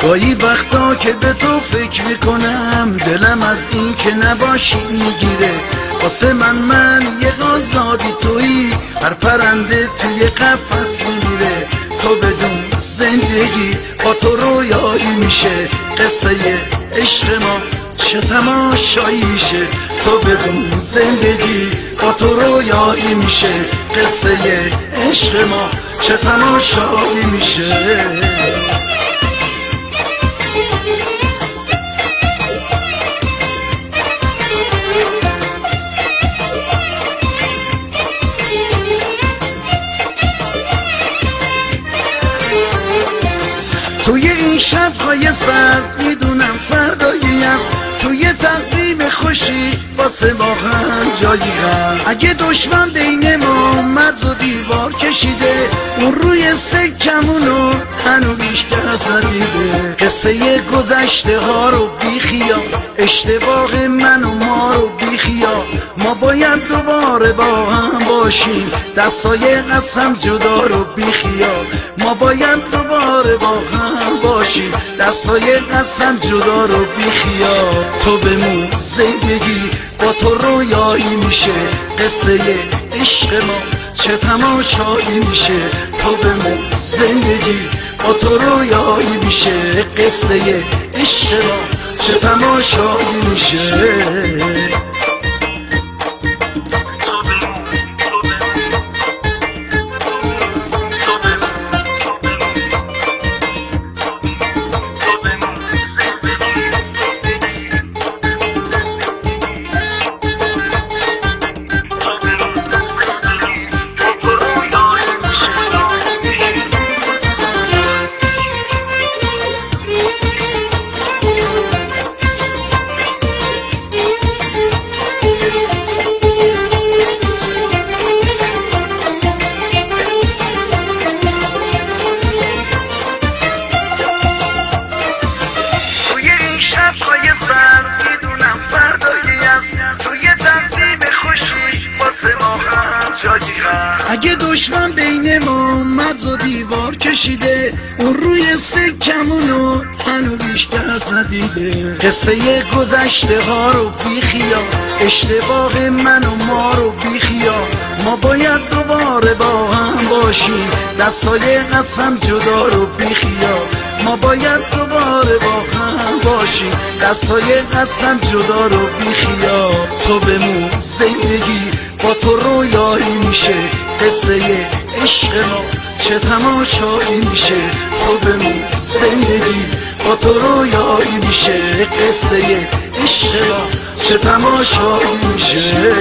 گاهی وقتا که به تو فکر میکنم دلم از این که نباشی میگیره. واسه من یه آزادی تویی، هر پرنده توی قفس میمیره. تو بدون زندگی با تو رویایی میشه، قصه عشق ما چه تماشایی میشه. تو بدون زندگی با تو رویایی میشه، قصه عشق ما چه تماشایی میشه. توی این شب‌های سرد میدونم فردایی است، توی تقویم خوشی واسه ما هم جایی هست. اگه دشمن بین ما مرز و دیوار کشیده، اون روی سکمونو هنو بیشکست ندیده. قصه گذشته ها رو بیخیال، اشتباه من و ما رو بیخیال. ما باید دوباره با هم باشیم، دستای از هم جدا رو بیخیال. ما باید دوباره با هم باشیم، دستای از هم جدا رو بیخیال. تو بمون زندگی با تو رویایی میشه، قصه عشق ما چه تماشایی میشه. تو بمون زندگی با تو رویایی میشه، قصه عشق ما چه تماشایی میشه. اگه دشمن بین ما مرز و دیوار کشیده، اون روی سکمونو هنو بیشکست ندیده. قصه گذشته ها رو بیخیال، اشتباه من و ما رو بیخیال. ما باید دوباره با هم باشیم، دستای از هم جدا رو بیخیال. ما باید دوباره با هم باشیم، دستای از هم جدا رو بیخیال. تو بمون زندگی با تو رویایی میشه، قصه عشق ما چه تماشایی میشه. تو بمون زندگی با تو رویایی میشه، قصه عشق ما چه تماشایی میشه.